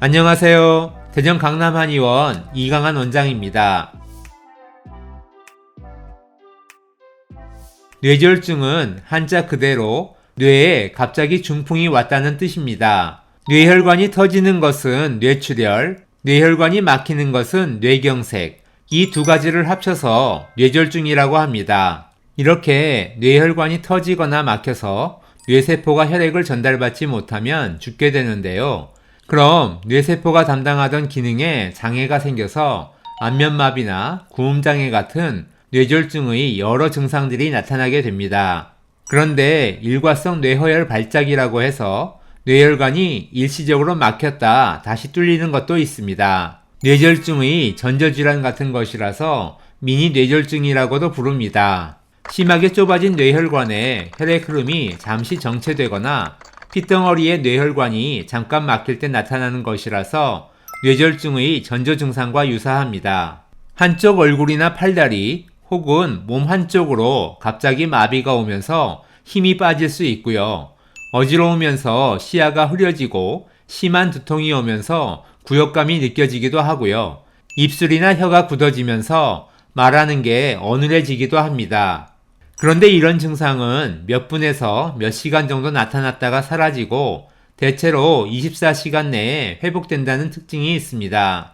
안녕하세요. 대전 강남 한의원 이강한 원장입니다. 뇌졸중은 한자 그대로 뇌에 갑자기 중풍이 왔다는 뜻입니다. 뇌혈관이 터지는 것은 뇌출혈, 뇌혈관이 막히는 것은 뇌경색, 이 두 가지를 합쳐서 뇌졸중이라고 합니다. 이렇게 뇌혈관이 터지거나 막혀서 뇌세포가 혈액을 전달받지 못하면 죽게 되는데요. 그럼 뇌세포가 담당하던 기능에 장애가 생겨서 안면마비나 구음장애 같은 뇌졸중의 여러 증상들이 나타나게 됩니다. 그런데 일과성 뇌허혈 발작이라고 해서 뇌혈관이 일시적으로 막혔다 다시 뚫리는 것도 있습니다. 뇌졸중의 전조질환 같은 것이라서 미니 뇌졸중이라고도 부릅니다. 심하게 좁아진 뇌혈관에 혈액 흐름이 잠시 정체되거나 핏덩어리의 뇌혈관이 잠깐 막힐 때 나타나는 것이라서 뇌졸중의 전조 증상과 유사합니다. 한쪽 얼굴이나 팔다리 혹은 몸 한쪽으로 갑자기 마비가 오면서 힘이 빠질 수 있고요. 어지러우면서 시야가 흐려지고 심한 두통이 오면서 구역감이 느껴지기도 하고요. 입술이나 혀가 굳어지면서 말하는 게 어눌해지기도 합니다. 그런데 이런 증상은 몇 분에서 몇 시간 정도 나타났다가 사라지고 대체로 24시간 내에 회복된다는 특징이 있습니다.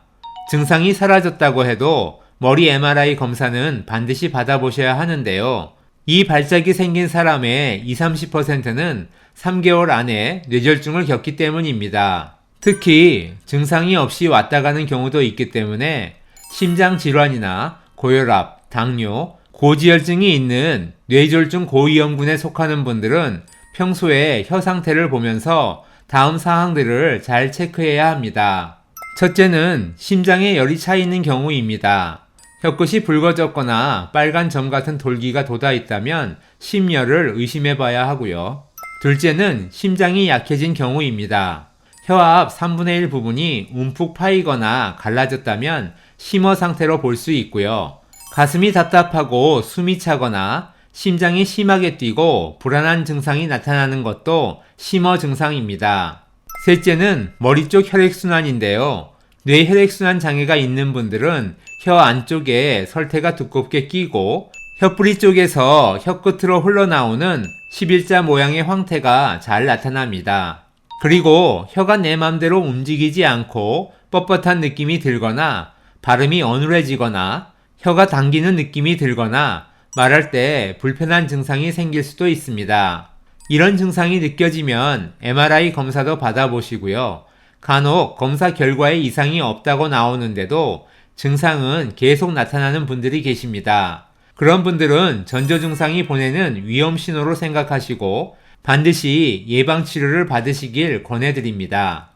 증상이 사라졌다고 해도 머리 MRI 검사는 반드시 받아보셔야 하는데요. 이 발작이 생긴 사람의 20-30%는 3개월 안에 뇌졸중을 겪기 때문입니다. 특히 증상이 없이 왔다 가는 경우도 있기 때문에 심장질환이나 고혈압, 당뇨, 고지혈증이 있는 뇌졸중 고위험군에 속하는 분들은 평소에 혀 상태를 보면서 다음 사항들을 잘 체크해야 합니다. 첫째는 심장에 열이 차 있는 경우입니다. 혀끝이 붉어졌거나 빨간 점 같은 돌기가 돋아 있다면 심열을 의심해 봐야 하고요. 둘째는 심장이 약해진 경우입니다. 혀 앞 3분의 1 부분이 움푹 파이거나 갈라졌다면 심어 상태로 볼 수 있고요. 가슴이 답답하고 숨이 차거나 심장이 심하게 뛰고 불안한 증상이 나타나는 것도 심어 증상입니다. 셋째는 머리 쪽 혈액순환인데요. 뇌혈액순환 장애가 있는 분들은 혀 안쪽에 설태가 두껍게 끼고 혀뿌리 쪽에서 혀끝으로 흘러나오는 11자 모양의 황태가 잘 나타납니다. 그리고 혀가 내 맘대로 움직이지 않고 뻣뻣한 느낌이 들거나 발음이 어눌해지거나 혀가 당기는 느낌이 들거나 말할 때 불편한 증상이 생길 수도 있습니다. 이런 증상이 느껴지면 MRI 검사도 받아보시고요. 간혹 검사 결과에 이상이 없다고 나오는데도 증상은 계속 나타나는 분들이 계십니다. 그런 분들은 전조 증상이 보내는 위험 신호로 생각하시고 반드시 예방치료를 받으시길 권해드립니다.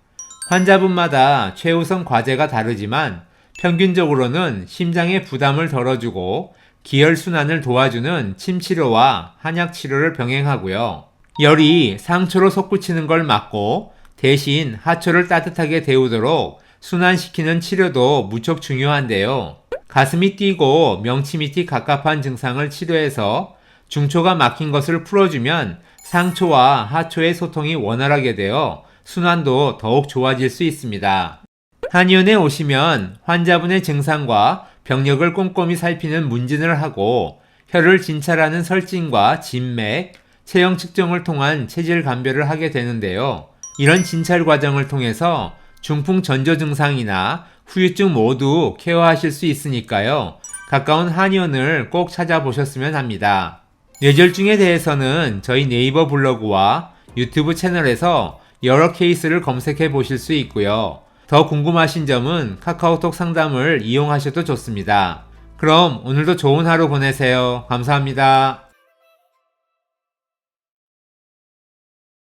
환자분마다 최우선 과제가 다르지만 평균적으로는 심장의 부담을 덜어주고 기혈순환을 도와주는 침치료와 한약치료를 병행하고요. 열이 상초로 솟구치는 걸 막고 대신 하초를 따뜻하게 데우도록 순환시키는 치료도 무척 중요한데요. 가슴이 뛰고 명치 밑이 갑갑한 증상을 치료해서 중초가 막힌 것을 풀어주면 상초와 하초의 소통이 원활하게 되어 순환도 더욱 좋아질 수 있습니다. 한의원에 오시면 환자분의 증상과 병력을 꼼꼼히 살피는 문진을 하고 혀를 진찰하는 설진과 진맥, 체형 측정을 통한 체질 감별을 하게 되는데요. 이런 진찰 과정을 통해서 중풍 전조 증상이나 후유증 모두 케어하실 수 있으니까요. 가까운 한의원을 꼭 찾아보셨으면 합니다. 뇌졸중에 대해서는 저희 네이버 블로그와 유튜브 채널에서 여러 케이스를 검색해 보실 수 있고요. 더 궁금하신 점은 카카오톡 상담을 이용하셔도 좋습니다. 그럼 오늘도 좋은 하루 보내세요. 감사합니다.